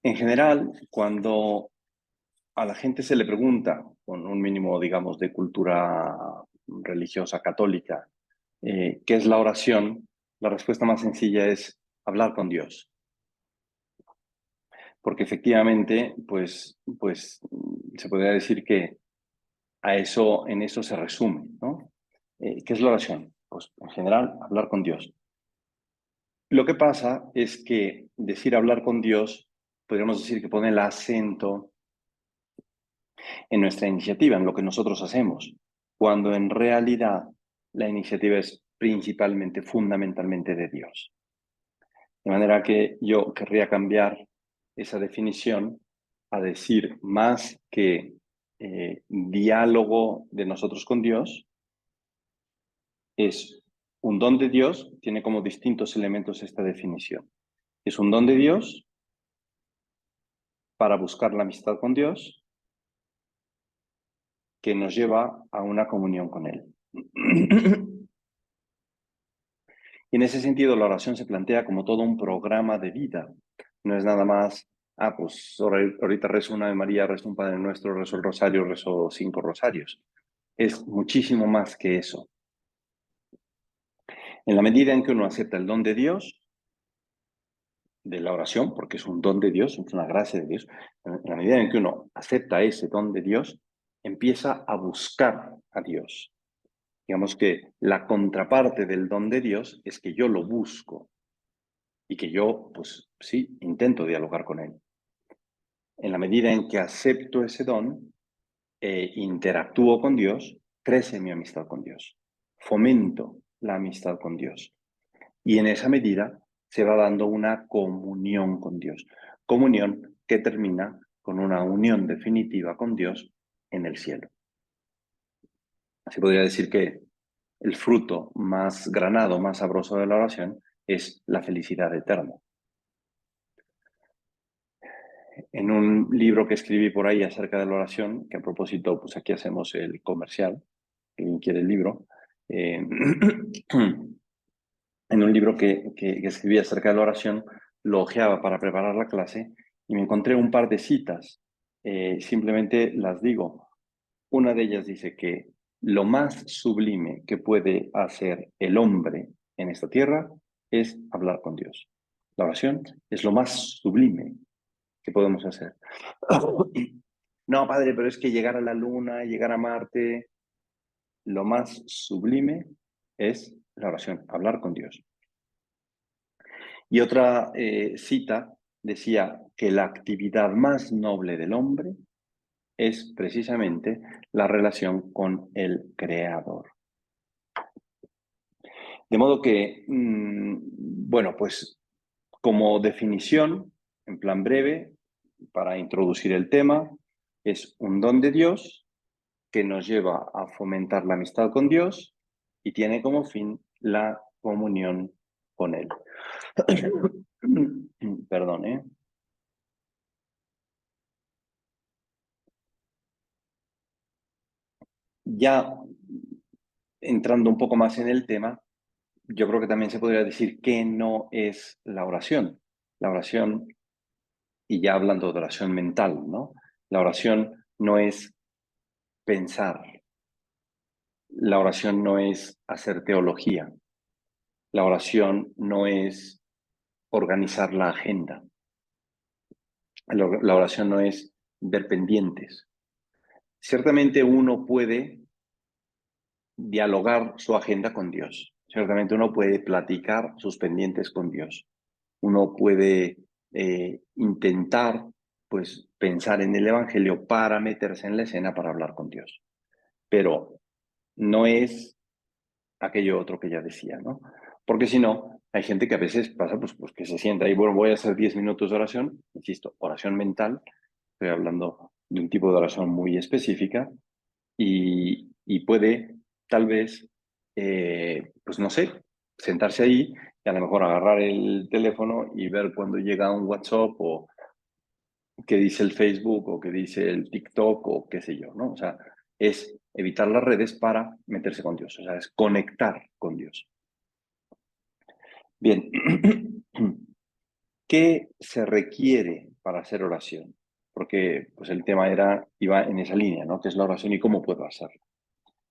En general, cuando a la gente se le pregunta, con un mínimo, digamos, de cultura religiosa católica, ¿qué es la oración? La respuesta más sencilla es hablar con Dios. Porque efectivamente, se podría decir que en eso se resume, ¿no? ¿Qué es la oración? Pues en general, hablar con Dios. Lo que pasa es que decir hablar con Dios, podríamos decir que pone el acento en nuestra iniciativa, en lo que nosotros hacemos, cuando en realidad la iniciativa es principalmente, fundamentalmente de Dios. De manera que yo querría cambiar esa definición a decir más que diálogo de nosotros con Dios, es un don de Dios, tiene como distintos elementos esta definición. Es un don de Dios para buscar la amistad con Dios que nos lleva a una comunión con Él. Y en ese sentido, la oración se plantea como todo un programa de vida. No es nada más, pues ahorita rezo una Ave María, rezo un Padre Nuestro, rezo el Rosario, rezo 5 rosarios. Es muchísimo más que eso. En la medida en que uno acepta el don de Dios, de la oración, porque es un don de Dios, es una gracia de Dios, en la medida en que uno acepta ese don de Dios, empieza a buscar a Dios. Digamos que la contraparte del don de Dios es que yo lo busco y que yo, pues sí, intento dialogar con Él. En la medida en que acepto ese don, interactúo con Dios, crece mi amistad con Dios, fomento la amistad con Dios. Y en esa medida se va dando una comunión con Dios. Comunión que termina con una unión definitiva con Dios en el cielo. Así podría decir que el fruto más granado, más sabroso de la oración es la felicidad eterna. En un libro que escribí por ahí acerca de la oración, que a propósito, pues aquí hacemos el comercial, quien quiere el libro, en un libro que escribí acerca de la oración, lo hojeaba para preparar la clase y me encontré un par de citas. Simplemente las digo. Una de ellas dice que lo más sublime que puede hacer el hombre en esta tierra es hablar con Dios. La oración es lo más sublime que podemos hacer. No, padre, pero es que llegar a la luna, llegar a Marte, lo más sublime es la oración, hablar con Dios. Y otra cita decía que la actividad más noble del hombre es precisamente la relación con el Creador. De modo que, bueno, pues como definición, en plan breve, para introducir el tema, es un don de Dios que nos lleva a fomentar la amistad con Dios y tiene como fin la comunión con Él. Perdón, ¿eh? Ya entrando un poco más en el tema, yo creo que también se podría decir que no es la oración. La oración, y ya hablando de oración mental, ¿no? La oración no es pensar, la oración no es hacer teología, la oración no es organizar la agenda, la oración no es ver pendientes. Ciertamente uno puede dialogar su agenda con Dios. Ciertamente uno puede platicar sus pendientes con Dios. Uno puede intentar, pues, pensar en el Evangelio para meterse en la escena para hablar con Dios. Pero no es aquello otro que ya decía, ¿no? Porque si no, hay gente que a veces pasa, pues que se sienta ahí, bueno, voy a hacer 10 minutos de oración, insisto, oración mental, estoy hablando de un tipo de oración muy específica, y puede tal vez, pues no sé, sentarse ahí y a lo mejor agarrar el teléfono y ver cuando llega un WhatsApp o qué dice el Facebook o qué dice el TikTok o qué sé yo, ¿no? O sea, es evitar las redes para meterse con Dios, o sea, es conectar con Dios. Bien, ¿qué se requiere para hacer oración, porque pues, el tema iba en esa línea, ¿no? ¿Qué es la oración y cómo puedo hacerla?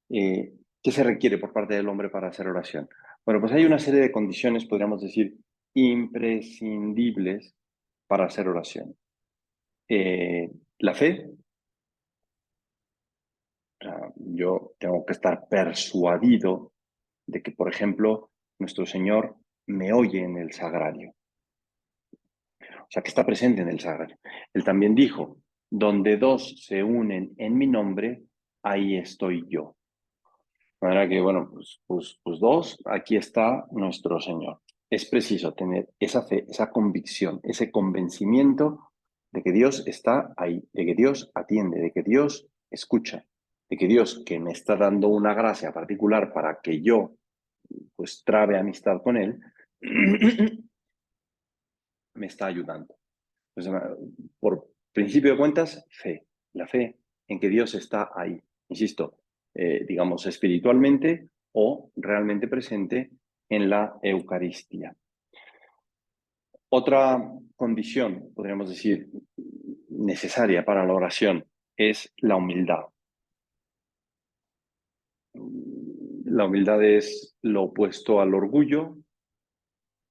¿Qué se requiere por parte del hombre para hacer oración? Bueno, pues hay una serie de condiciones, podríamos decir, imprescindibles para hacer oración. La fe. Yo tengo que estar persuadido de que, por ejemplo, nuestro Señor me oye en el sagrario. O sea, que está presente en el sagrario. Él también dijo, donde dos se unen en mi nombre, ahí estoy yo. De manera que, bueno, pues dos, aquí está nuestro Señor. Es preciso tener esa fe, esa convicción, ese convencimiento de que Dios está ahí, de que Dios atiende, de que Dios escucha, de que Dios, que me está dando una gracia particular para que yo, pues, trabe amistad con Él, me está ayudando. Pues, por principio de cuentas, fe. La fe en que Dios está ahí. Insisto, digamos, espiritualmente o realmente presente en la Eucaristía. Otra condición, podríamos decir, necesaria para la oración es la humildad. La humildad es lo opuesto al orgullo.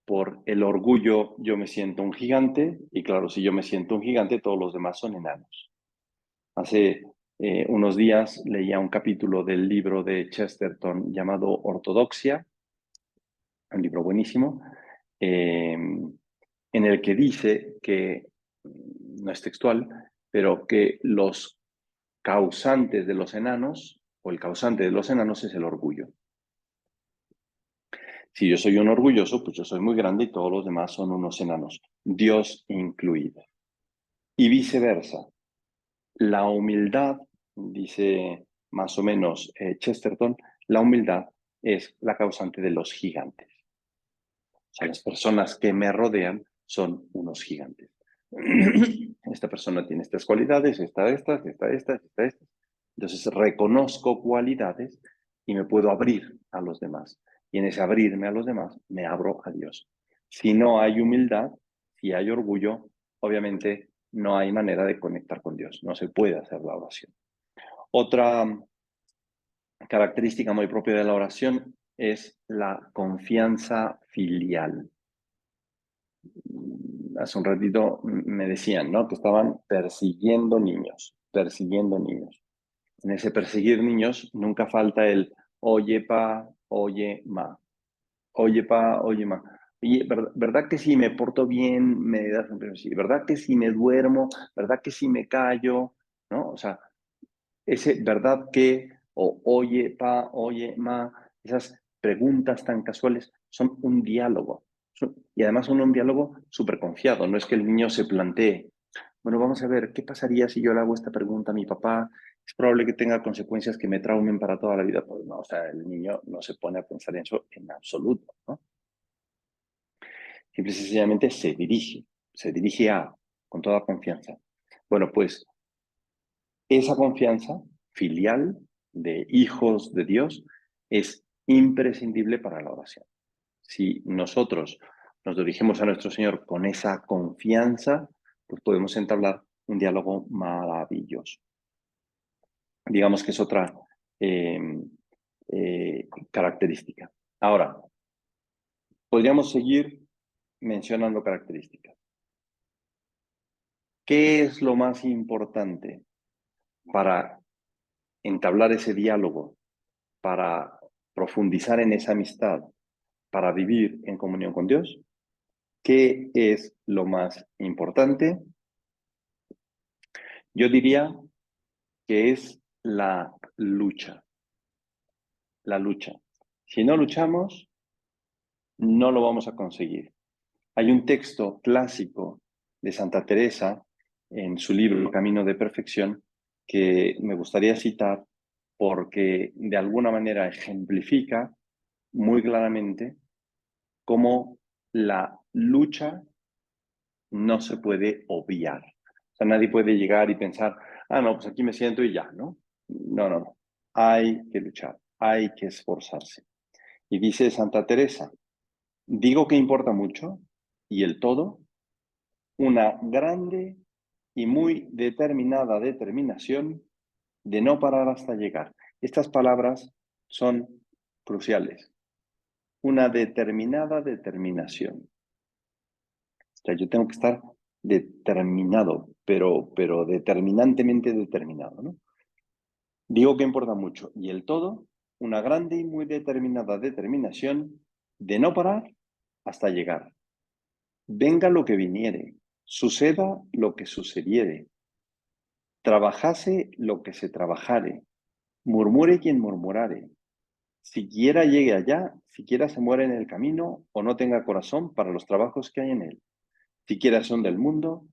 Por el orgullo yo me siento un gigante y claro, si yo me siento un gigante, todos los demás son enanos. Hace unos días leía un capítulo del libro de Chesterton llamado Ortodoxia, un libro buenísimo, en el que dice que, no es textual, pero que los causantes de los enanos, o el causante de los enanos es el orgullo. Si yo soy un orgulloso, pues yo soy muy grande y todos los demás son unos enanos, Dios incluido. Y viceversa. La humildad, dice más o menos Chesterton, la humildad es la causante de los gigantes. O sea, las personas que me rodean son unos gigantes. Esta persona tiene estas cualidades, estas. Entonces reconozco cualidades y me puedo abrir a los demás. Y en ese abrirme a los demás, me abro a Dios. Si no hay humildad, si hay orgullo, obviamente no hay manera de conectar con Dios. No se puede hacer la oración. Otra característica muy propia de la oración es la confianza filial. Hace un ratito me decían, ¿no? Que estaban persiguiendo niños. En ese perseguir niños nunca falta el oye pa, oye ma. Oye pa, oye ma. Oye, ¿verdad que si me porto bien me das un premio? Sí, ¿verdad que si me duermo? ¿Verdad que si me callo? ¿No? O sea, ese verdad que, o oye pa, oye ma, esas preguntas tan casuales son un diálogo. Y además son un diálogo súper confiado. No es que el niño se plantee, bueno, vamos a ver, ¿qué pasaría si yo le hago esta pregunta a mi papá? Es probable que tenga consecuencias que me traumen para toda la vida. Pues no, o sea, el niño no se pone a pensar en eso en absoluto, ¿no? Simple y sencillamente se dirige a, con toda confianza. Bueno, pues esa confianza filial de hijos de Dios es imprescindible para la oración. Si nosotros nos dirigimos a nuestro Señor con esa confianza, pues podemos entablar un diálogo maravilloso. Digamos que es otra característica. Ahora, podríamos seguir mencionando características. ¿Qué es lo más importante para entablar ese diálogo, para profundizar en esa amistad, para vivir en comunión con Dios? ¿Qué es lo más importante? Yo diría que es la lucha. La lucha. Si no luchamos, no lo vamos a conseguir. Hay un texto clásico de Santa Teresa en su libro El Camino de Perfección que me gustaría citar porque de alguna manera ejemplifica muy claramente cómo la lucha no se puede obviar. O sea, nadie puede llegar y pensar, ah, no, pues aquí me siento y ya, ¿no? No, no, no. Hay que luchar, hay que esforzarse. Y dice Santa Teresa, digo que importa mucho y el todo una grande y muy determinada determinación de no parar hasta llegar. Estas palabras son cruciales. Una determinada determinación. O sea, yo tengo que estar determinado, pero determinantemente determinado, ¿no? Digo que importa mucho. Y el todo, una grande y muy determinada determinación de no parar hasta llegar. Venga lo que viniere, suceda lo que sucediere, trabajase lo que se trabajare, murmure quien murmurare, siquiera llegue allá, siquiera se muere en el camino o no tenga corazón para los trabajos que hay en él, siquiera son del mundo,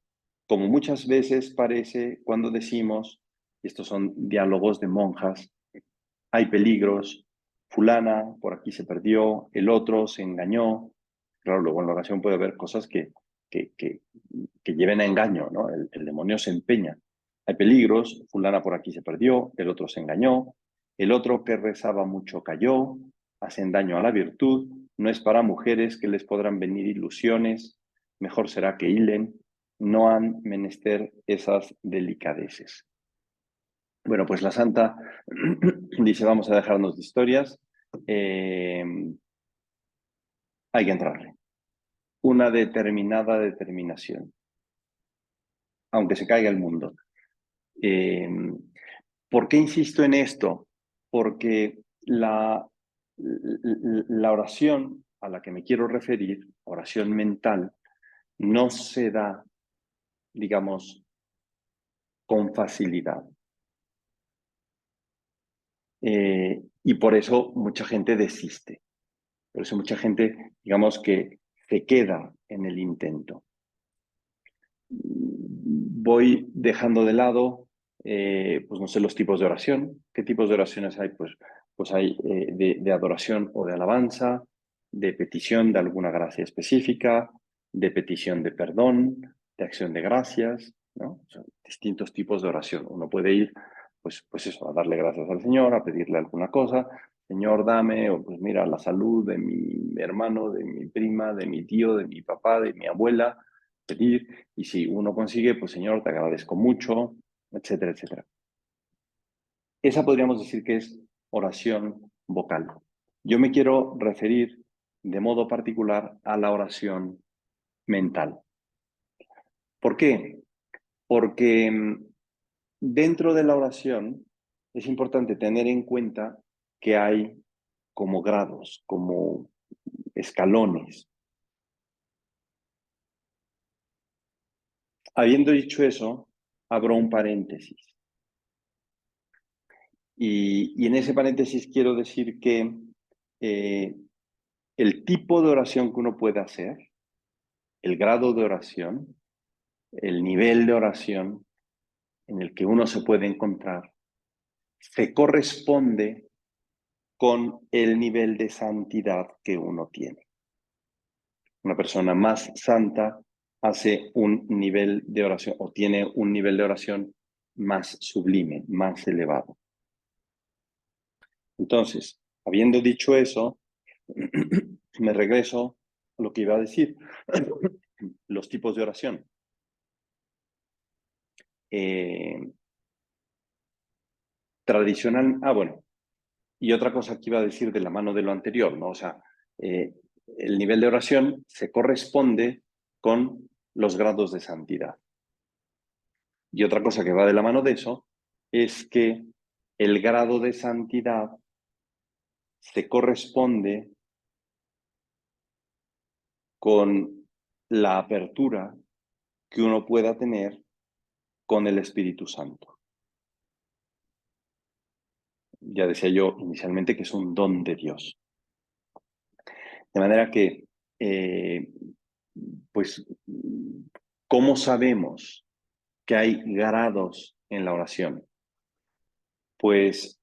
como muchas veces parece cuando decimos, y estos son diálogos de monjas, hay peligros, fulana por aquí se perdió, el otro se engañó. Claro, luego en la oración puede haber cosas que, que, que lleven a engaño, ¿no? El demonio se empeña. Hay peligros, fulana por aquí se perdió, el otro se engañó, el otro que rezaba mucho cayó, hacen daño a la virtud, no es para mujeres que les podrán venir ilusiones, mejor será que hilen, no han menester esas delicadeces. Bueno, pues la santa dice, vamos a dejarnos de historias, hay que entrarle. Una determinada determinación, aunque se caiga el mundo. ¿Por qué insisto en esto? Porque la oración a la que me quiero referir, oración mental, no se da, digamos, con facilidad. Y por eso mucha gente desiste. Por eso mucha gente, digamos, que se queda en el intento. Voy dejando de lado, pues no sé, los tipos de oración. ¿Qué tipos de oraciones hay? Pues hay de adoración o de alabanza, de petición de alguna gracia específica, de petición de perdón, de acción de gracias, ¿no? Son distintos tipos de oración. Uno puede ir, pues eso, a darle gracias al Señor, a pedirle alguna cosa. Señor, dame, o pues mira, la salud de mi hermano, de mi prima, de mi tío, de mi papá, de mi abuela, pedir, y si uno consigue, pues Señor, te agradezco mucho, etcétera, etcétera. Esa podríamos decir que es oración vocal. Yo me quiero referir de modo particular a la oración mental. ¿Por qué? Porque dentro de la oración es importante tener en cuenta que hay como grados, como escalones. Habiendo dicho eso, abro un paréntesis. Y en ese paréntesis quiero decir que el tipo de oración que uno puede hacer, el grado de oración, el nivel de oración en el que uno se puede encontrar, se corresponde con el nivel de santidad que uno tiene. Una persona más santa hace un nivel de oración o tiene un nivel de oración más sublime, más elevado. Entonces, habiendo dicho eso, me regreso a lo que iba a decir. Los tipos de oración. Tradicional, bueno, y otra cosa que iba a decir de la mano de lo anterior, ¿no? O sea, el nivel de oración se corresponde con los grados de santidad. Y otra cosa que va de la mano de eso es que el grado de santidad se corresponde con la apertura que uno pueda tener con el Espíritu Santo. Ya decía yo inicialmente que es un don de Dios. De manera que, pues, ¿cómo sabemos que hay grados en la oración? Pues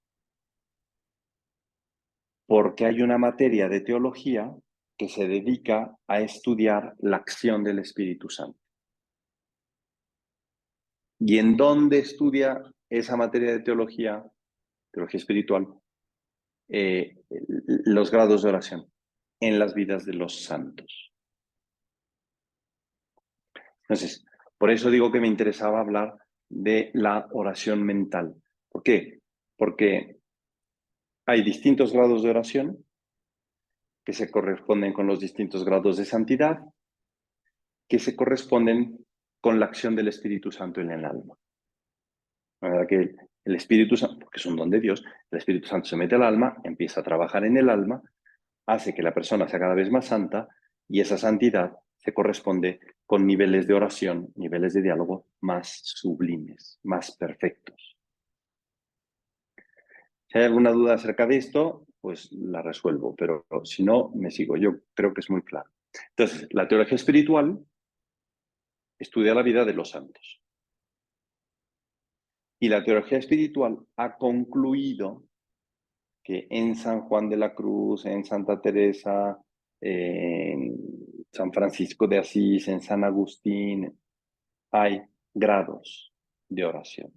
porque hay una materia de teología que se dedica a estudiar la acción del Espíritu Santo. ¿Y en dónde estudia esa materia de teología espiritual? Los grados de oración en las vidas de los santos. Entonces, por eso digo que me interesaba hablar de la oración mental. ¿Por qué? Porque hay distintos grados de oración que se corresponden con los distintos grados de santidad, que se corresponden con la acción del Espíritu Santo en el alma. La verdad que el Espíritu Santo, porque es un don de Dios, el Espíritu Santo se mete al alma, empieza a trabajar en el alma, hace que la persona sea cada vez más santa y esa santidad se corresponde con niveles de oración, niveles de diálogo más sublimes, más perfectos. Si hay alguna duda acerca de esto, pues la resuelvo, pero si no, me sigo. Yo creo que es muy claro. Entonces, la teología espiritual estudia la vida de los santos. Y la teología espiritual ha concluido que en San Juan de la Cruz, en Santa Teresa, en San Francisco de Asís, en San Agustín, hay grados de oración.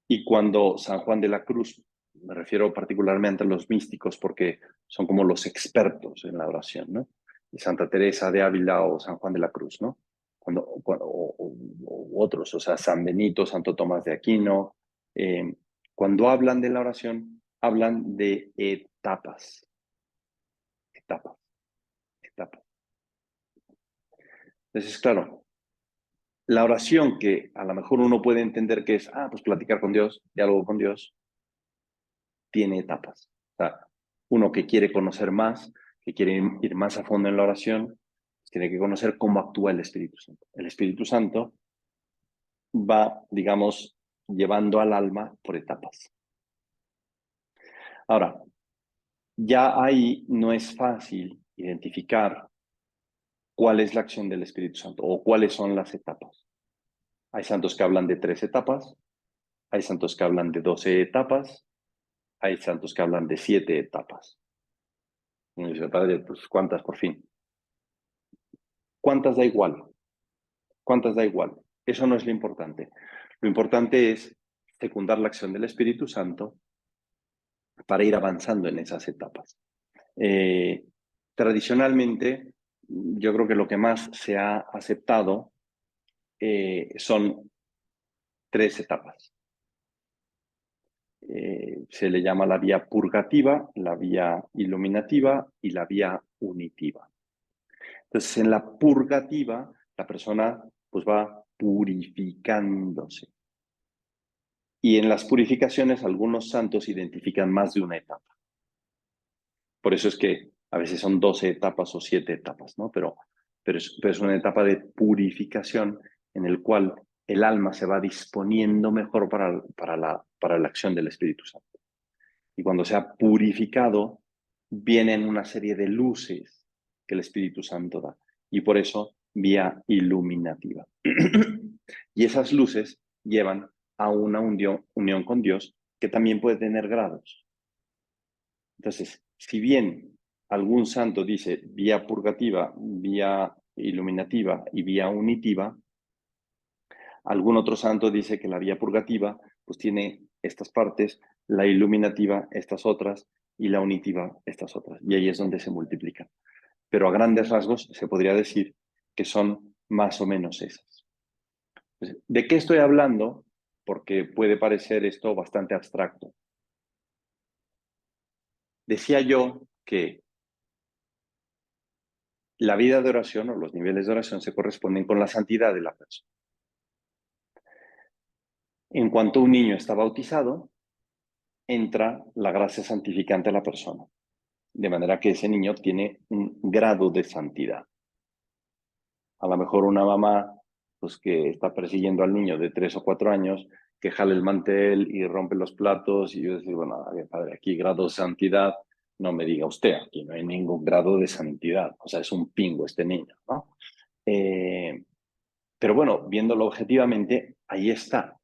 Y cuando San Juan de la Cruz, me refiero particularmente a los místicos porque son como los expertos en la oración, ¿no? Y Santa Teresa de Ávila o San Juan de la Cruz, ¿no? O otros, o sea, San Benito, Santo Tomás de Aquino, cuando hablan de la oración, hablan de etapas, etapas, etapas. Entonces, claro, la oración que a lo mejor uno puede entender que es, pues platicar con Dios, diálogo con Dios, tiene etapas. O sea, uno que quiere conocer más, que quiere ir más a fondo en la oración, tiene que conocer cómo actúa el Espíritu Santo. El Espíritu Santo va, digamos, llevando al alma por etapas. Ahora, ya ahí no es fácil identificar cuál es la acción del Espíritu Santo o cuáles son las etapas. Hay santos que hablan de 3 etapas, hay santos que hablan de 12 etapas, hay santos que hablan de 7 etapas. Y dice, padre, pues ¿cuántas por fin? ¿Cuántas da igual? ¿Cuántas da igual? Eso no es lo importante. Lo importante es secundar la acción del Espíritu Santo para ir avanzando en esas etapas. Tradicionalmente, yo creo que lo que más se ha aceptado son 3 etapas. Se le llama la vía purgativa, la vía iluminativa y la vía unitiva. Entonces, en la purgativa, la persona pues va purificándose. Y en las purificaciones, algunos santos identifican más de una etapa. Por eso es que a veces son 12 etapas o 7 etapas, ¿no? Pero es una etapa de purificación en el cual el alma se va disponiendo mejor para la acción del Espíritu Santo. Y cuando se ha purificado, vienen una serie de luces que el Espíritu Santo da. Y por eso, vía iluminativa. Y esas luces llevan a una unión con Dios que también puede tener grados. Entonces, si bien algún santo dice vía purgativa, vía iluminativa y vía unitiva, algún otro santo dice que la vía purgativa pues tiene estas partes, la iluminativa estas otras y la unitiva estas otras. Y ahí es donde se multiplican. Pero a grandes rasgos se podría decir que son más o menos esas. ¿De qué estoy hablando? Porque puede parecer esto bastante abstracto. Decía yo que la vida de oración o los niveles de oración se corresponden con la santidad de la persona. En cuanto un niño está bautizado, entra la gracia santificante a la persona, de manera que ese niño tiene un grado de santidad. A lo mejor una mamá pues, que está persiguiendo al niño de 3 o 4 años, que jale el mantel y rompe los platos, y yo decir, bueno, a ver, padre, aquí grado de santidad, no me diga usted, aquí no hay ningún grado de santidad, o sea, es un pingo este niño, ¿no? Pero bueno, viéndolo objetivamente, ahí está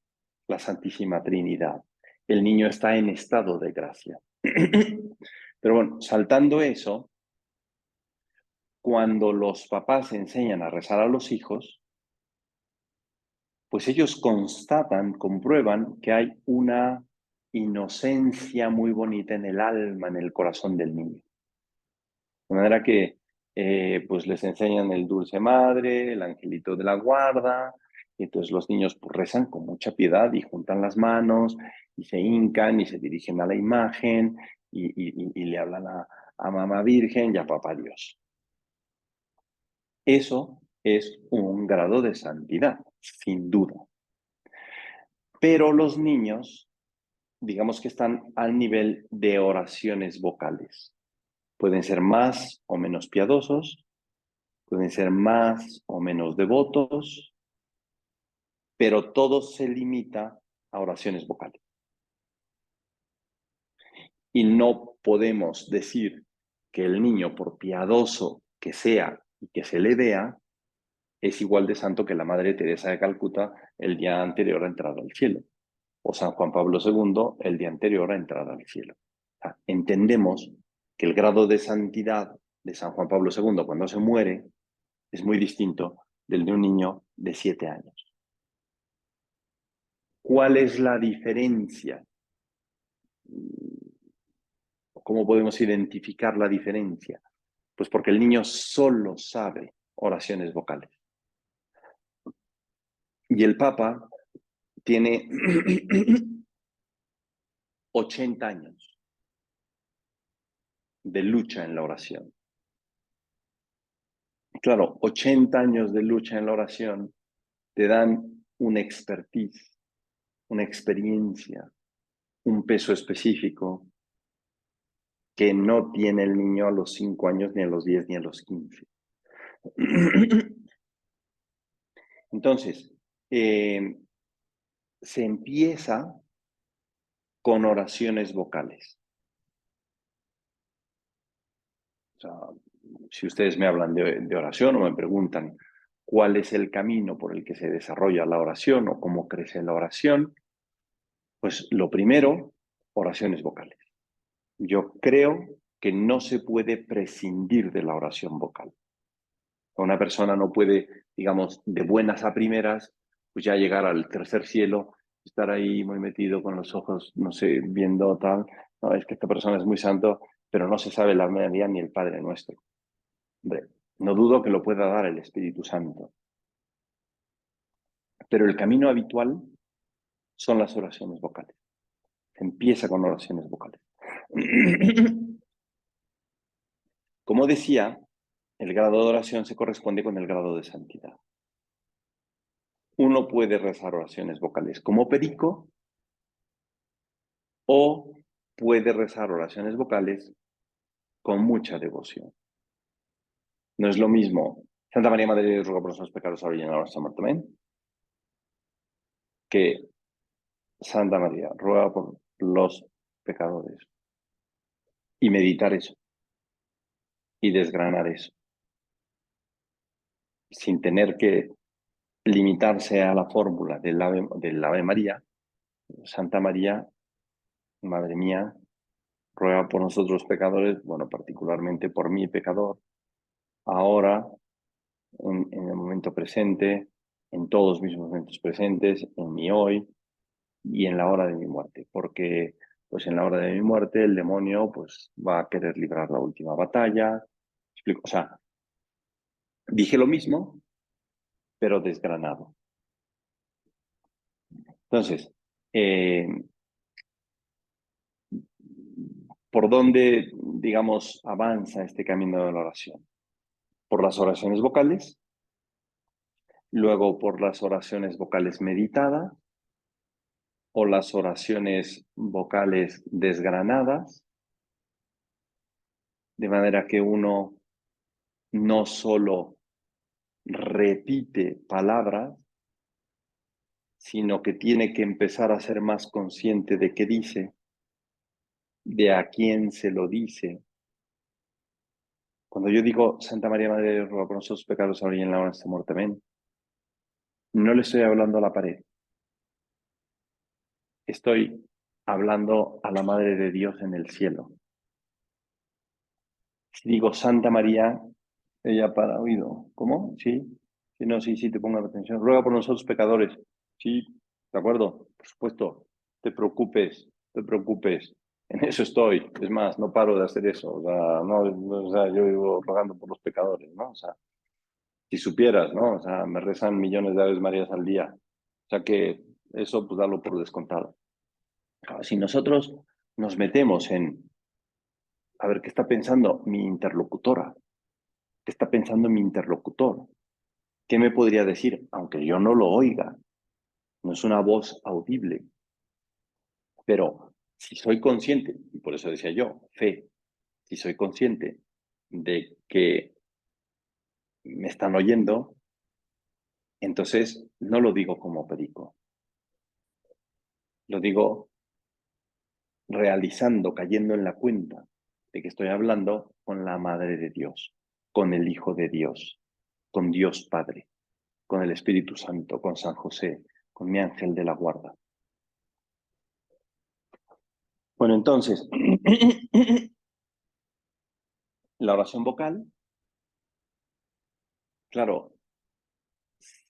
la Santísima Trinidad. El niño está en estado de gracia. Pero bueno, saltando eso, cuando los papás enseñan a rezar a los hijos, pues ellos constatan, comprueban que hay una inocencia muy bonita en el alma, en el corazón del niño. De manera que pues les enseñan el Dulce Madre, el Angelito de la Guarda, y entonces los niños pues, rezan con mucha piedad y juntan las manos y se hincan y se dirigen a la imagen y le hablan a Mamá Virgen y a Papá Dios. Eso es un grado de santidad, sin duda. Pero los niños, digamos que están al nivel de oraciones vocales. Pueden ser más o menos piadosos, pueden ser más o menos devotos, pero todo se limita a oraciones vocales. Y no podemos decir que el niño, por piadoso que sea y que se le vea, es igual de santo que la Madre Teresa de Calcuta el día anterior a entrar al cielo, o San Juan Pablo II el día anterior a entrar al cielo. O sea, entendemos que el grado de santidad de San Juan Pablo II cuando se muere es muy distinto del de un niño de 7 años. ¿Cuál es la diferencia? ¿Cómo podemos identificar la diferencia? Pues porque el niño solo sabe oraciones vocales. Y el Papa tiene 80 años de lucha en la oración. Claro, 80 años de lucha en la oración te dan una expertise, una experiencia, un peso específico que no tiene el niño a los 5 años, ni a los 10, ni a los 15. Entonces, se empieza con oraciones vocales. O sea, si ustedes me hablan de oración o me preguntan cuál es el camino por el que se desarrolla la oración o cómo crece la oración, pues lo primero, oraciones vocales. Yo creo que no se puede prescindir de la oración vocal. Una persona no puede, digamos, de buenas a primeras, pues ya llegar al tercer cielo, estar ahí muy metido con los ojos, no sé, viendo tal. No, es que esta persona es muy santo, pero no se sabe la María ni el Padre Nuestro. Hombre, no dudo que lo pueda dar el Espíritu Santo. Pero el camino habitual son las oraciones vocales. Se empieza con oraciones vocales. Como decía, el grado de oración se corresponde con el grado de santidad. Uno puede rezar oraciones vocales como perico o puede rezar oraciones vocales con mucha devoción. No es lo mismo Santa María Madre de Dios, ruega por nosotros pecados ahora y en la hora de nuestra muerte, amén, que Santa María, ruega por los pecadores. Y meditar eso y desgranar eso, sin tener que limitarse a la fórmula del Ave María. Santa María, Madre mía, ruega por nosotros pecadores, bueno, particularmente por mí pecador, ahora, en el momento presente, en todos mis momentos presentes, en mi hoy y en la hora de mi muerte, porque pues en la hora de mi muerte el demonio pues va a querer librar la última batalla. Explico, o sea, dije lo mismo, pero desgranado. Entonces, ¿por dónde, digamos, avanza este camino de la oración? Por las oraciones vocales, luego por las oraciones vocales meditadas o las oraciones vocales desgranadas, de manera que uno no solo repite palabras, sino que tiene que empezar a ser más consciente de qué dice, de a quién se lo dice. Cuando yo digo Santa María Madre de Dios, ruega por nosotros pecados ahora y en la hora de nuestra muerte, amén, no le estoy hablando a la pared, estoy hablando a la Madre de Dios en el cielo. Si digo Santa María, ella para oído. ¿Cómo? Sí. Sí, no, sí, sí, te pongo atención. Ruega por nosotros pecadores. Sí, de acuerdo, por supuesto. Te preocupes, te preocupes. En eso estoy. Es más, no paro de hacer eso. O sea, o sea, yo vivo rogando por los pecadores, ¿no? O sea, si supieras, ¿no? O sea, me rezan millones de Aves Marías al día. O sea que eso, pues, darlo por descontado. Claro, si nosotros nos metemos en, a ver, ¿qué está pensando mi interlocutora? ¿Qué está pensando mi interlocutor? ¿Qué me podría decir? Aunque yo no lo oiga, no es una voz audible, pero si soy consciente, y por eso decía yo, fe, si soy consciente de que me están oyendo, entonces no lo digo como perico, lo digo realizando, cayendo en la cuenta de que estoy hablando con la Madre de Dios, con el Hijo de Dios, con Dios Padre, con el Espíritu Santo, con San José, con mi ángel de la guarda. Bueno, entonces, la oración vocal, claro,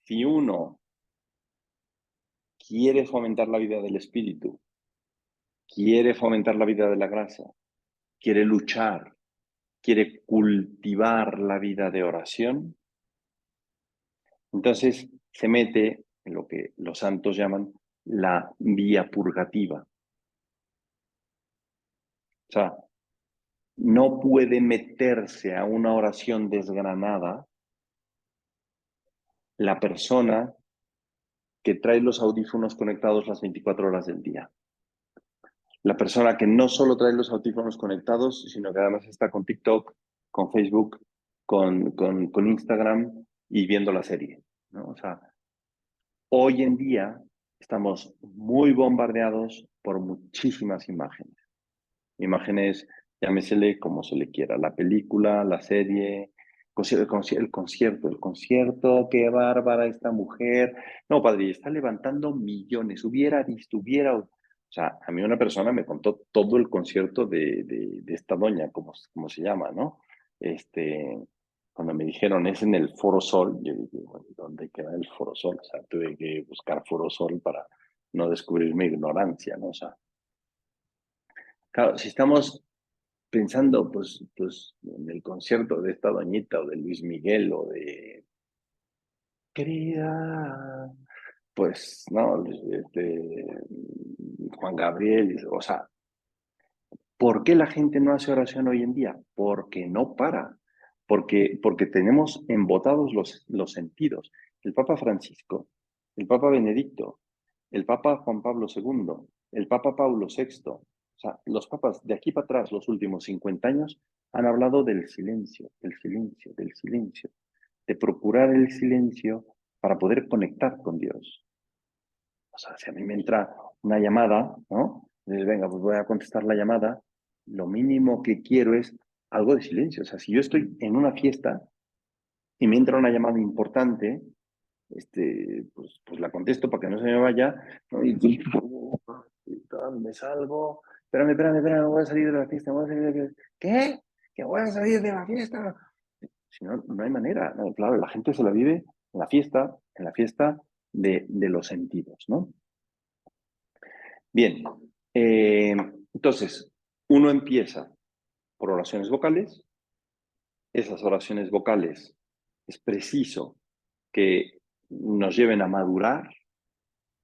si uno quiere fomentar la vida del Espíritu, quiere fomentar la vida de la gracia, quiere luchar, quiere cultivar la vida de oración, entonces se mete en lo que los santos llaman la vía purgativa. O sea, no puede meterse a una oración desgranada la persona que trae los audífonos conectados las 24 horas del día. La persona que no solo trae los audífonos conectados, sino que además está con TikTok, con Facebook, con Instagram y viendo la serie, ¿no? O sea, hoy en día estamos muy bombardeados por muchísimas imágenes. Imágenes, llámesele como se le quiera, la película, la serie, el concierto, qué bárbara esta mujer. No, padre, está levantando millones, hubiera visto, hubiera... O sea, a mí una persona me contó todo el concierto de esta doña, como se llama, ¿no? Este, cuando me dijeron, es en el Foro Sol, yo dije, bueno, ¿dónde queda el Foro Sol? O sea, tuve que buscar Foro Sol para no descubrir mi ignorancia, ¿no? O sea, claro, si estamos pensando pues en el concierto de esta doñita o de Luis Miguel o de querida, pues, ¿no? Juan Gabriel, o sea, ¿por qué la gente no hace oración hoy en día? Porque no para, porque tenemos embotados los sentidos. El Papa Francisco, el Papa Benedicto, el Papa Juan Pablo II, el Papa Paulo VI, o sea, los papas de aquí para atrás, los últimos 50 años, han hablado del silencio, del silencio, del silencio, de procurar el silencio para poder conectar con Dios. O sea, si a mí me entra una llamada, ¿no? Entonces, venga, pues voy a contestar la llamada, lo mínimo que quiero es algo de silencio. O sea, si yo estoy en una fiesta y me entra una llamada importante, pues la contesto para que no se me vaya, ¿no? Y tal, me salgo, espérame, voy a salir de la fiesta, voy a salir de la fiesta. ¿Qué? ¿Que voy a salir de la fiesta? Si no, no hay manera. No, claro, la gente se la vive en la fiesta de los sentidos, ¿no? Bien, entonces, uno empieza por oraciones vocales. Esas oraciones vocales es preciso que nos lleven a madurar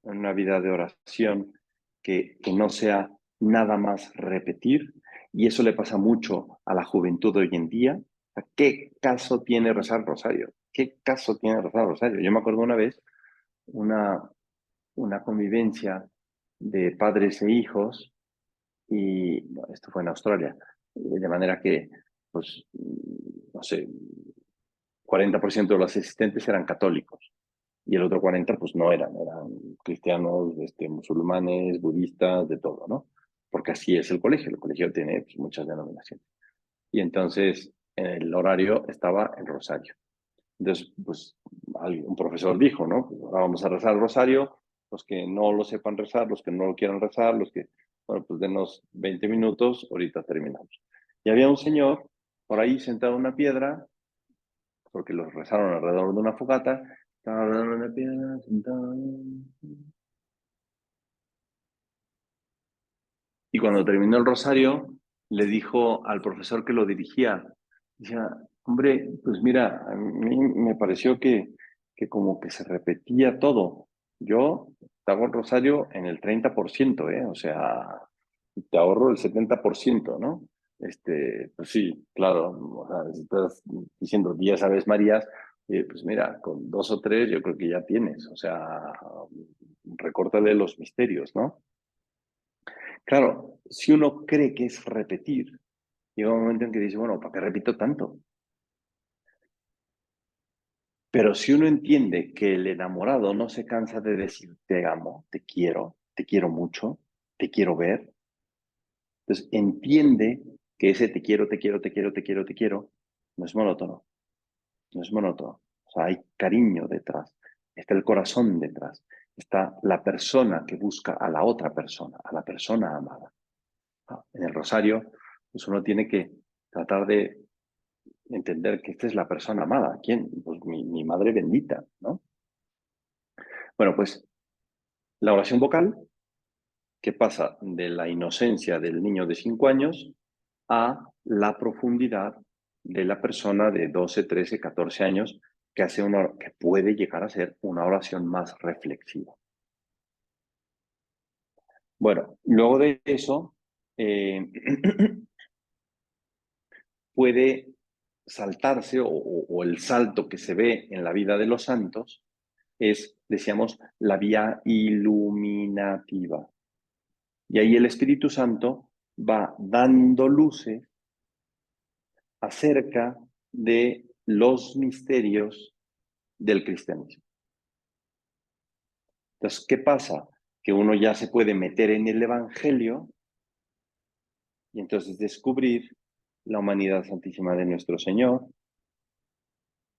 en una vida de oración que no sea nada más repetir. Y eso le pasa mucho a la juventud de hoy en día. ¿Qué caso tiene rezar el rosario? ¿Qué caso tiene rezar el rosario? Yo me acuerdo una vez, una, una convivencia de padres e hijos, y bueno, esto fue en Australia, de manera que, pues, no sé, 40% de los asistentes eran católicos y el otro 40% pues no eran cristianos, musulmanes, budistas, de todo, ¿no? Porque así es el colegio tiene pues, muchas denominaciones. Y entonces en el horario estaba el rosario. Entonces, pues un profesor dijo, ¿no? Pues ahora vamos a rezar el rosario, los que no lo sepan rezar, los que no lo quieran rezar, los que, bueno, pues denos 20 minutos, ahorita terminamos. Y había un señor por ahí sentado en una piedra, porque los rezaron alrededor de una fogata, estaba alrededor de una piedra, sentado. Y cuando terminó el rosario, le dijo al profesor que lo dirigía, decía, hombre, pues mira, a mí me pareció que como que se repetía todo. Yo te hago el rosario en el 30%, ¿eh? O sea, te ahorro el 70%, ¿no? Pues sí, claro, o sea, si estás diciendo 10 Aves Marías, pues mira, con 2 o 3 yo creo que ya tienes, o sea, recórtale los misterios, ¿no? Claro, si uno cree que es repetir, llega un momento en que dice, bueno, ¿para qué repito tanto? Pero si uno entiende que el enamorado no se cansa de decir te amo, te quiero mucho, te quiero ver, entonces entiende que ese te quiero, te quiero, te quiero, te quiero, te quiero, no es monótono, no es monótono. O sea, hay cariño detrás, está el corazón detrás, está la persona que busca a la otra persona, a la persona amada. En el rosario, pues uno tiene que tratar de entender que esta es la persona amada. ¿Quién? Pues mi madre bendita, ¿no? Bueno, pues la oración vocal, que pasa de la inocencia del niño de 5 años a la profundidad de la persona de 12, 13, 14 años que, que puede llegar a ser una oración más reflexiva. Bueno, luego de eso, puede saltarse o el salto que se ve en la vida de los santos es, decíamos, la vía iluminativa. Y ahí el Espíritu Santo va dando luces acerca de los misterios del cristianismo. Entonces, ¿qué pasa? Que uno ya se puede meter en el Evangelio y entonces descubrir la humanidad santísima de nuestro Señor,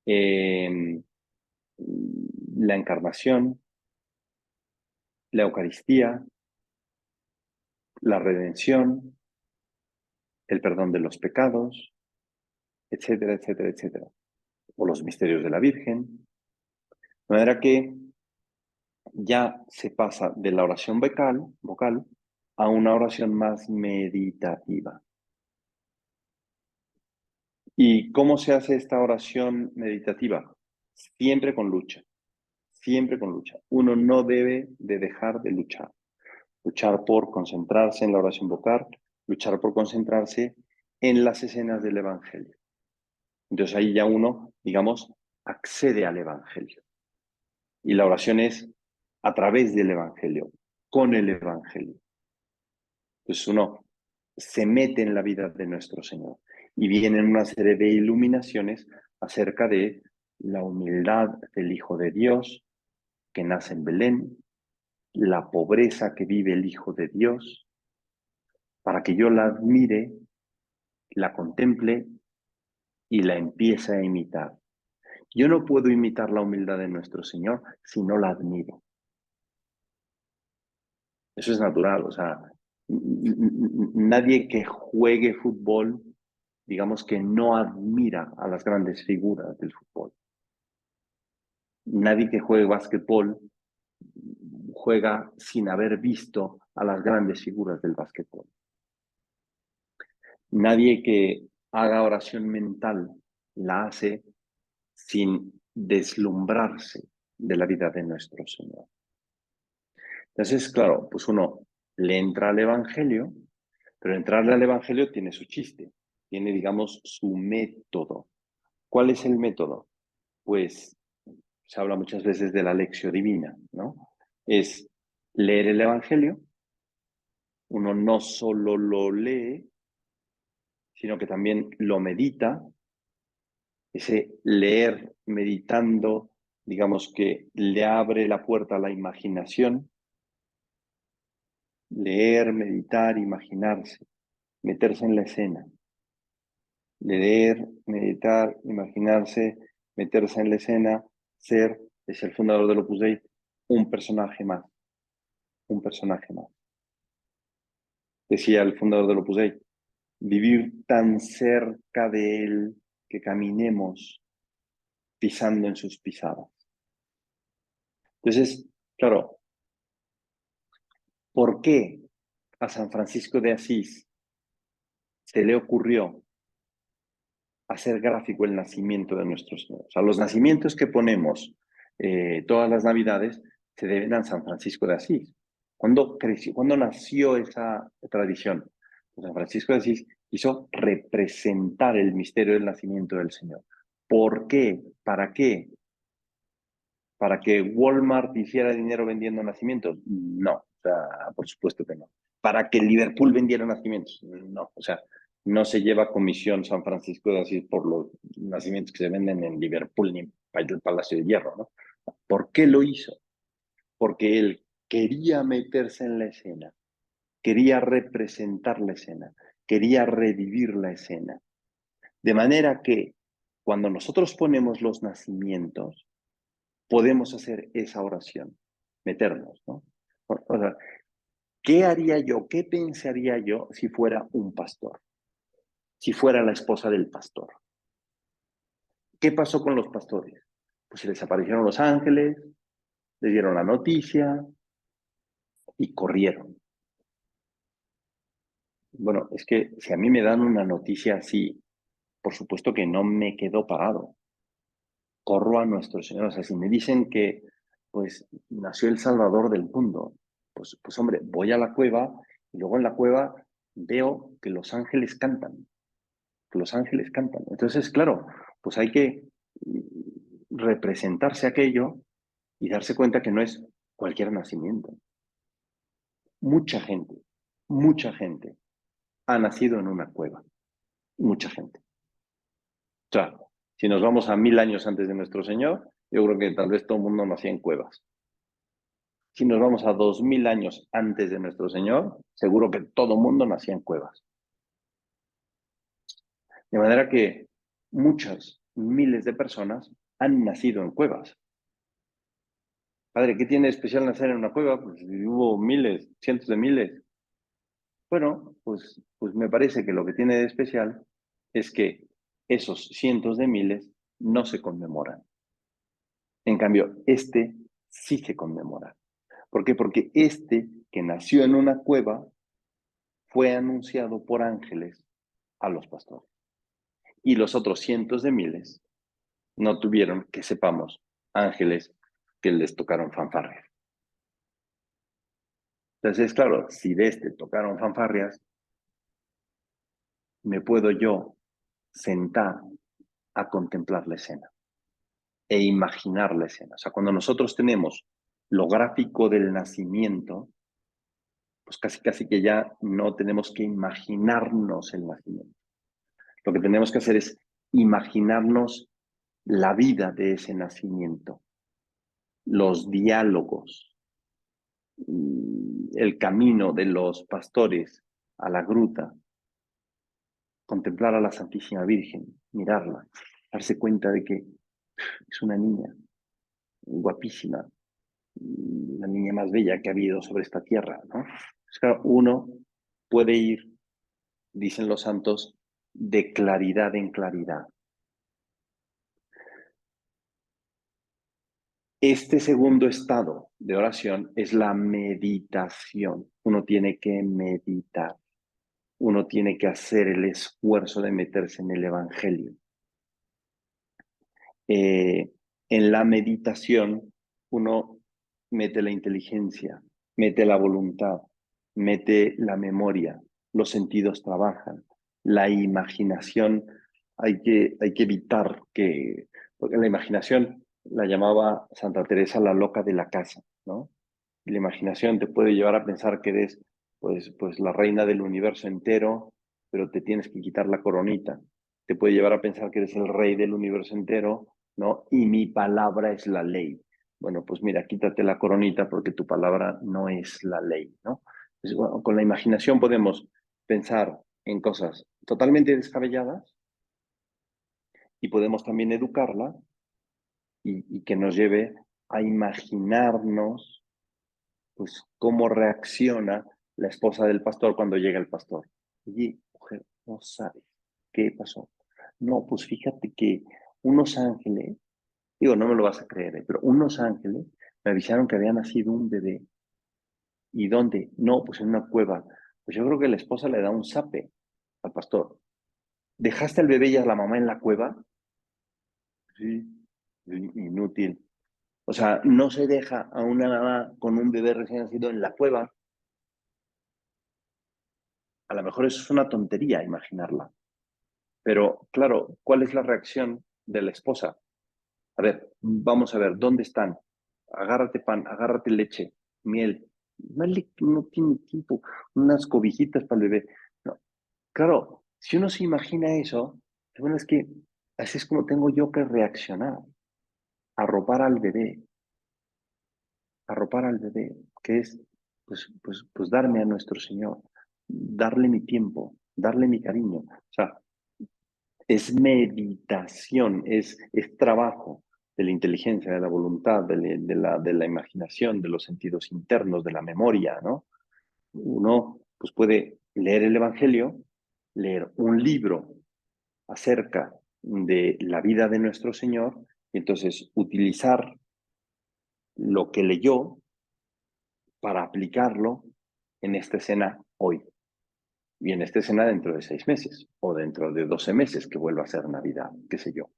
la encarnación, la Eucaristía, la redención, el perdón de los pecados, etcétera, etcétera, etcétera. O los misterios de la Virgen. De manera que ya se pasa de la oración vocal a una oración más meditativa. ¿Y cómo se hace esta oración meditativa? Siempre con lucha, siempre con lucha. Uno no debe de dejar de luchar. Luchar por concentrarse en la oración vocal, luchar por concentrarse en las escenas del Evangelio. Entonces ahí ya uno, digamos, accede al Evangelio. Y la oración es a través del Evangelio, con el Evangelio. Entonces uno se mete en la vida de nuestro Señor y vienen una serie de iluminaciones acerca de la humildad del Hijo de Dios que nace en Belén, la pobreza que vive el Hijo de Dios, para que yo la admire, la contemple y la empiece a imitar. Yo no puedo imitar la humildad de nuestro Señor si no la admiro. Eso es natural, o sea, nadie que juegue fútbol, digamos que no admira a las grandes figuras del fútbol. Nadie que juegue básquetbol juega sin haber visto a las grandes figuras del básquetbol. Nadie que haga oración mental la hace sin deslumbrarse de la vida de nuestro Señor. Entonces, claro, pues uno le entra al Evangelio, pero entrarle al Evangelio tiene su chiste, tiene, digamos, su método. ¿Cuál es el método? Pues se habla muchas veces de la lección divina, ¿no? Es leer el Evangelio, uno no solo lo lee, sino que también lo medita. Ese leer meditando, digamos que le abre la puerta a la imaginación. Leer, meditar, imaginarse, meterse en la escena. Leer, meditar, imaginarse, meterse en la escena, ser, es el fundador del Opus Dei, un personaje más, un personaje más. Decía el fundador del Opus Dei, vivir tan cerca de él que caminemos pisando en sus pisadas. Entonces, claro, ¿por qué? a San Francisco de Asís se le ocurrió hacer gráfico el nacimiento de nuestro Señor. O sea, los nacimientos que ponemos todas las Navidades se deben a San Francisco de Asís. ¿Cuándo creció, cuándo nació esa tradición? Pues San Francisco de Asís quiso representar el misterio del nacimiento del Señor. ¿Por qué? ¿Para qué? ¿Para que Walmart hiciera dinero vendiendo nacimientos? No, o sea, por supuesto que no. ¿Para que Liverpool vendiera nacimientos? No, o sea, no se lleva comisión San Francisco de Asís por los nacimientos que se venden en Liverpool ni en el Palacio de Hierro, ¿no? ¿Por qué lo hizo? Porque él quería meterse en la escena, quería representar la escena, quería revivir la escena. De manera que cuando nosotros ponemos los nacimientos, podemos hacer esa oración, meternos, ¿no? O sea, ¿qué haría yo, qué pensaría yo si fuera un pastor? Si fuera la esposa del pastor. ¿Qué pasó con los pastores? Pues se les aparecieron los ángeles, les dieron la noticia y corrieron. Bueno, es que si a mí me dan una noticia así, por supuesto que no me quedo parado. Corro a nuestro Señor. O sea, si me dicen que pues nació el Salvador del mundo, pues hombre, voy a la cueva y luego en la cueva veo que los ángeles cantan, que los ángeles cantan. Entonces, claro, pues hay que representarse aquello y darse cuenta que no es cualquier nacimiento. Mucha gente ha nacido en una cueva. Mucha gente. O sea, si nos vamos a 1000 años antes de nuestro Señor, yo creo que tal vez todo el mundo nacía en cuevas. Si nos vamos a 2000 años antes de nuestro Señor, seguro que todo el mundo nacía en cuevas. De manera que muchas, miles de personas han nacido en cuevas. Padre, ¿qué tiene de especial nacer en una cueva? Pues hubo miles, cientos de miles. Bueno, pues me parece que lo que tiene de especial es que esos cientos de miles no se conmemoran. En cambio, este sí se conmemora. ¿Por qué? Porque este que nació en una cueva fue anunciado por ángeles a los pastores. Y los otros cientos de miles no tuvieron, que sepamos, ángeles que les tocaron fanfarrias. Entonces, claro, si de este tocaron fanfarrias, me puedo yo sentar a contemplar la escena e imaginar la escena. O sea, cuando nosotros tenemos lo gráfico del nacimiento, pues casi que ya no tenemos que imaginarnos el nacimiento. Lo que tenemos que hacer es imaginarnos la vida de ese nacimiento, los diálogos, el camino de los pastores a la gruta, contemplar a la Santísima Virgen, mirarla, darse cuenta de que es una niña guapísima, la niña más bella que ha habido sobre esta tierra, ¿no? Pues claro, uno puede ir, dicen los santos, de claridad en claridad. Este segundo estado de oración es la meditación. Uno tiene que meditar. Uno tiene que hacer el esfuerzo de meterse en el Evangelio. En la meditación, uno mete la inteligencia, mete la voluntad, mete la memoria, los sentidos trabajan, la imaginación, hay que evitar que, porque la imaginación la llamaba Santa Teresa la loca de la casa, ¿no? Y la imaginación te puede llevar a pensar que eres pues la reina del universo entero, pero te tienes que quitar la coronita. Te puede llevar a pensar que eres el rey del universo entero, ¿no? Y mi palabra es la ley. Bueno, pues mira, quítate la coronita porque tu palabra no es la ley, ¿no? Entonces, bueno, con la imaginación podemos pensar en cosas totalmente descabelladas y podemos también educarla y que nos lleve a imaginarnos pues cómo reacciona la esposa del pastor cuando llega el pastor. Oye, mujer, no sabes qué pasó. No, pues fíjate que unos ángeles, digo, no me lo vas a creer, pero unos ángeles me avisaron que había nacido un bebé. ¿Y dónde? No, pues en una cueva. Pues yo creo que la esposa le da un zape al pastor. ¿Dejaste al bebé y a la mamá en la cueva? Sí, inútil. O sea, no se deja a una mamá con un bebé recién nacido en la cueva. A lo mejor eso es una tontería imaginarla. Pero claro, ¿cuál es la reacción de la esposa? A ver, vamos a ver, ¿dónde están? Agárrate pan, agárrate leche, miel. Vale, no tiene tiempo, unas cobijitas para el bebé. No. Claro, si uno se imagina eso, bueno, es que así es como tengo yo que reaccionar, arropar al bebé, arropar al bebé, que es pues darme a nuestro Señor, darle mi tiempo, darle mi cariño. O sea, es meditación, es trabajo de la inteligencia, de la voluntad, de la imaginación, de los sentidos internos, de la memoria, ¿no? Uno pues puede leer el Evangelio, leer un libro acerca de la vida de nuestro Señor y entonces utilizar lo que leyó para aplicarlo en esta escena hoy y en esta escena dentro de 6 meses o dentro de 12 meses que vuelva a ser Navidad, qué sé yo.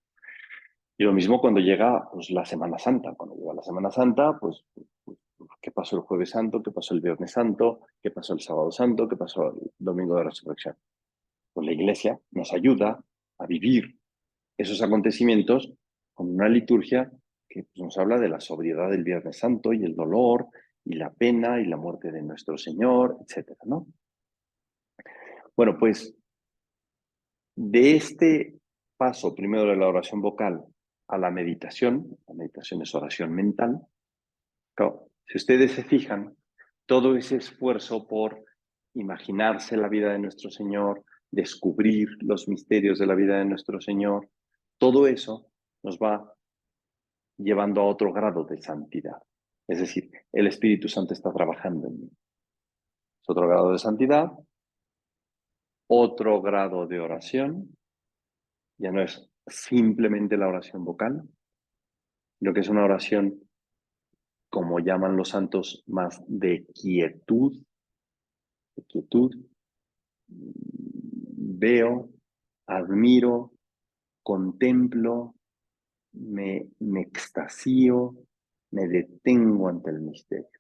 Y lo mismo cuando llega pues, la Semana Santa. Cuando llega la Semana Santa, ¿qué pasó el Jueves Santo? ¿Qué pasó el Viernes Santo? ¿Qué pasó el Sábado Santo? ¿Qué pasó el Domingo de Resurrección? Pues la Iglesia nos ayuda a vivir esos acontecimientos con una liturgia que pues, nos habla de la sobriedad del Viernes Santo y el dolor y la pena y la muerte de nuestro Señor, etcétera, ¿no? Bueno, pues de este paso primero de la oración vocal a la meditación es oración mental. Claro, si ustedes se fijan, todo ese esfuerzo por imaginarse la vida de nuestro Señor, descubrir los misterios de la vida de nuestro Señor, todo eso nos va llevando a otro grado de santidad. Es decir, el Espíritu Santo está trabajando en mí. Es otro grado de santidad, otro grado de oración, ya no es simplemente la oración vocal, sino que es una oración, como llaman los santos, más de quietud. Veo, admiro, contemplo, me extasío, me detengo ante el misterio.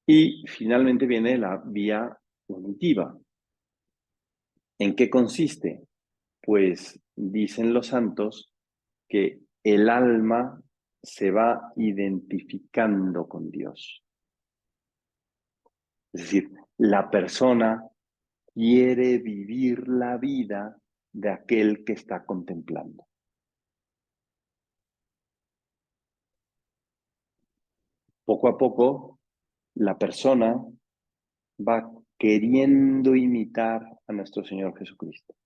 Y finalmente viene la vía unitiva. ¿En qué consiste? Pues dicen los santos que el alma se va identificando con Dios. Es decir, la persona quiere vivir la vida de aquel que está contemplando. Poco a poco, la persona va queriendo imitar a nuestro Señor Jesucristo.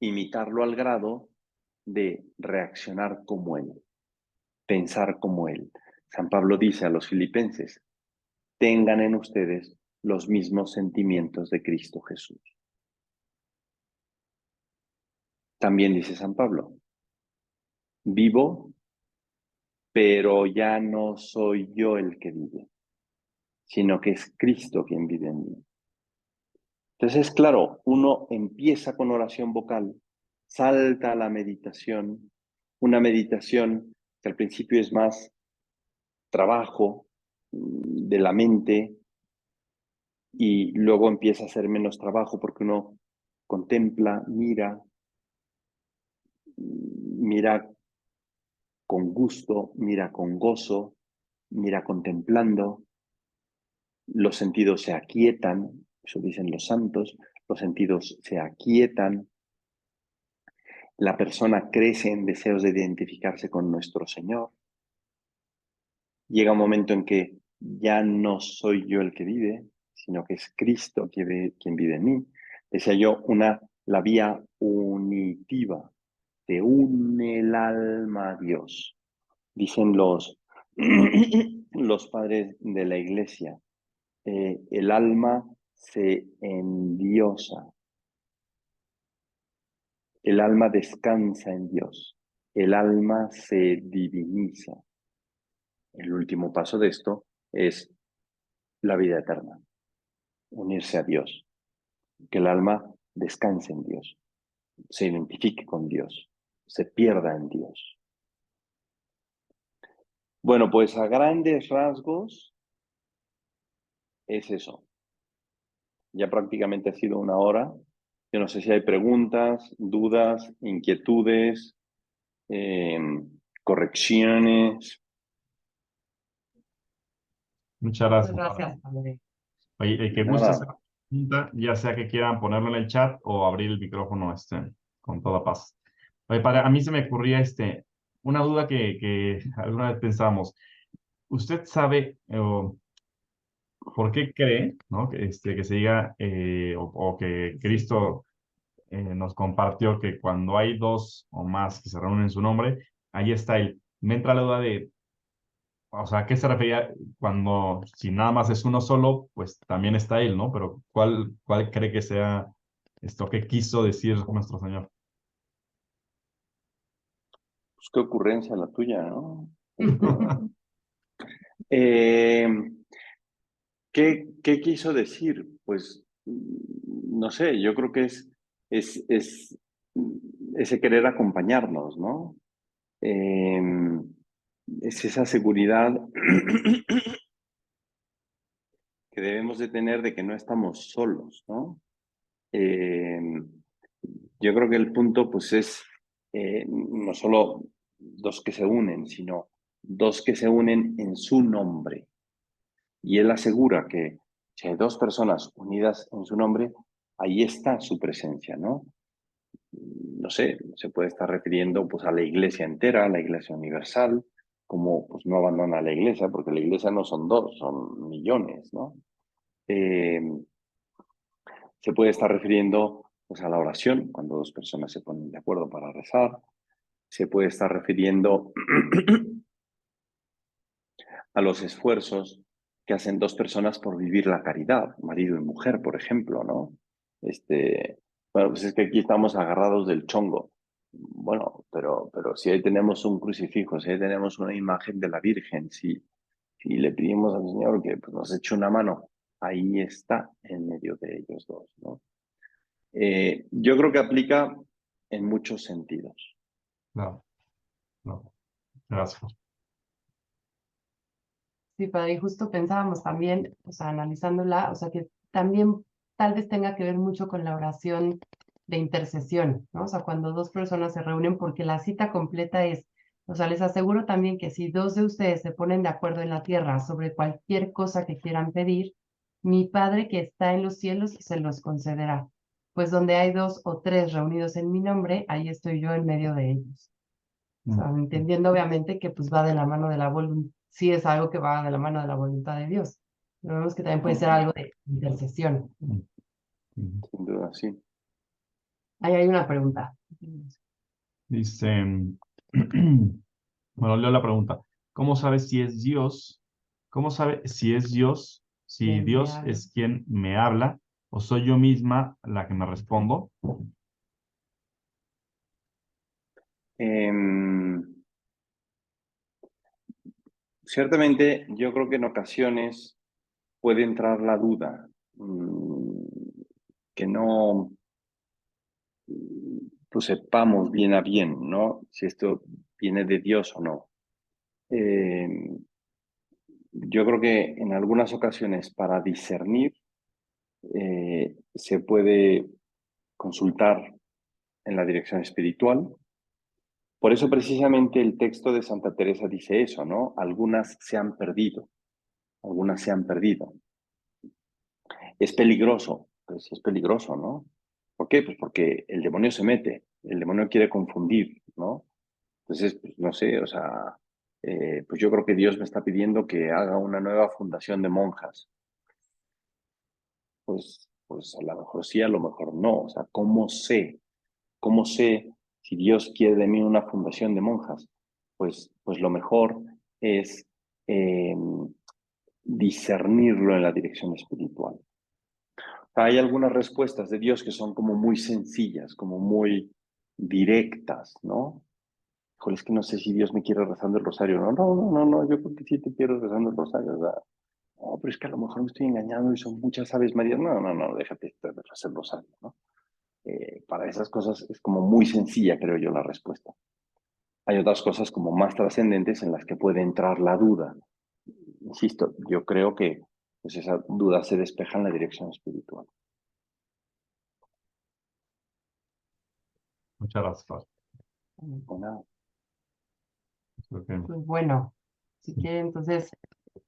Imitarlo al grado de reaccionar como Él, pensar como Él. San Pablo dice a los filipenses, tengan en ustedes los mismos sentimientos de Cristo Jesús. También dice San Pablo, vivo, pero ya no soy yo el que vive, sino que es Cristo quien vive en mí. Entonces, claro, uno empieza con oración vocal, salta a la meditación, una meditación que al principio es más trabajo de la mente y luego empieza a ser menos trabajo porque uno contempla, mira con gusto, mira con gozo, mira contemplando, los sentidos se aquietan, eso dicen los santos, los sentidos se aquietan, la persona crece en deseos de identificarse con nuestro Señor. Llega un momento en que ya no soy yo el que vive, sino que es Cristo quien vive en mí. Decía yo, la vía unitiva, te une el alma a Dios. Dicen los padres de la iglesia, el alma se endiosa, el alma descansa en Dios, el alma se diviniza. El último paso de esto es la vida eterna, unirse a Dios, que el alma descanse en Dios, se identifique con Dios, se pierda en Dios. Bueno, pues a grandes rasgos es eso. Ya prácticamente ha sido una hora. Yo no sé si hay preguntas, dudas, inquietudes, eh, correcciones. Muchas Muchas gracias, padre. gracias, padre. Oye, el que guste hacer Nada, una pregunta, ya sea que quieran ponerlo en el chat o abrir el micrófono con toda paz. Oye, padre, a mí se me ocurría una duda que alguna vez pensamos. ¿Usted sabe por qué cree, ¿no? Que se diga o que Cristo nos compartió que cuando hay dos o más que se reúnen en su nombre, ahí está él? Me entra la duda de, o sea, ¿a qué se refería cuando, si nada más es uno solo, pues también está él, ¿no? Pero ¿cuál cree que sea esto que quiso decir nuestro Señor? pues qué ocurrencia la tuya, ¿no? Eh, ¿qué quiso decir? Pues no sé, yo creo que es, es ese querer acompañarnos, ¿no? Eh, es esa seguridad que debemos de tener de que no estamos solos, ¿no? Eh, yo creo que el punto pues es no solo dos que se unen, sino dos que se unen en su nombre. Y él asegura que si hay dos personas unidas en su nombre, ahí está su presencia, ¿no? No sé, se puede estar refiriendo pues a la iglesia entera, a la iglesia universal, como pues no abandona la iglesia, porque la iglesia no son dos, son millones, ¿no? Eh, se puede estar refiriendo pues a la oración, cuando dos personas se ponen de acuerdo para rezar. Se puede estar refiriendo a los esfuerzos que hacen dos personas por vivir la caridad, marido y mujer, por ejemplo, ¿no? Bueno, pues es que aquí estamos agarrados del chongo. Bueno, pero si ahí tenemos un crucifijo, si ahí tenemos una imagen de la Virgen, si le pedimos al Señor que pues, nos eche una mano, ahí está en medio de ellos dos, ¿no? Yo creo que aplica en muchos sentidos. No, no, gracias. Sí, padre, y justo pensábamos también, o sea, analizándola, o sea, que también tal vez tenga que ver mucho con la oración de intercesión, ¿no? O sea, cuando dos personas se reúnen, porque la cita completa es, o sea, les aseguro también que si dos de ustedes se ponen de acuerdo en la tierra sobre cualquier cosa que quieran pedir, mi Padre que está en los cielos se los concederá. Pues donde hay dos o tres reunidos en mi nombre, ahí estoy yo en medio de ellos. O sea, entendiendo obviamente que pues va de la mano de la voluntad, sí es algo que va de la mano de la voluntad de Dios. Pero vemos que también puede ser algo de intercesión. Sin duda, sí. Ahí hay una pregunta. Dice, bueno, leo la pregunta. ¿Cómo sabe si es Dios? ¿Cómo sabe si es Dios? Si ¿Quién me Dios habla? es quien me habla o soy yo misma la que me respondo. Em, Ciertamente, yo creo que en ocasiones puede entrar la duda, que no pues sepamos bien a bien, ¿no? Si esto viene de Dios o no. Eh, yo creo que en algunas ocasiones para discernir se puede consultar en la dirección espiritual. Por eso precisamente el texto de Santa Teresa dice eso, ¿no? Algunas se han perdido, algunas se han perdido. Es peligroso, pues sí es peligroso, ¿no? ¿Por qué? Pues porque el demonio se mete, el demonio quiere confundir, ¿no? Entonces, pues, no sé, o sea, pues yo creo que Dios me está pidiendo que haga una nueva fundación de monjas. Pues a lo mejor sí, a lo mejor no. O sea, ¿cómo sé? ¿Cómo sé si Dios quiere de mí una fundación de monjas? Pues lo mejor es eh, discernirlo en la dirección espiritual. Hay algunas respuestas de Dios que son como muy sencillas, como muy directas, ¿no? híjole, es que no sé si Dios me quiere rezando el rosario. No, yo creo que sí te quiero rezando el rosario, ¿verdad? No, pero es que a lo mejor me estoy engañando y son muchas Aves Marías. No, déjate de rezar el rosario, ¿no? Para esas cosas es como muy sencilla, creo yo, la respuesta. Hay otras cosas como más trascendentes en las que puede entrar la duda. Insisto, yo creo que pues esa duda se despeja en la dirección espiritual. Muchas gracias, padre. Bueno, Creo que- Pues bueno, si quieren, entonces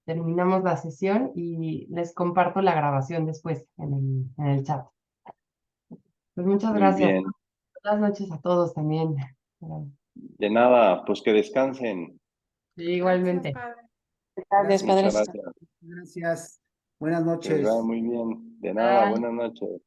terminamos la sesión y les comparto la grabación después en el chat. Pues muchas muy gracias. bien. Buenas noches a todos también. De nada, pues que descansen. Sí, igualmente. Gracias, Muchas Padre. gracias. Gracias. Buenas Que les vaya noches. muy bien. De nada, Bye. buenas noches.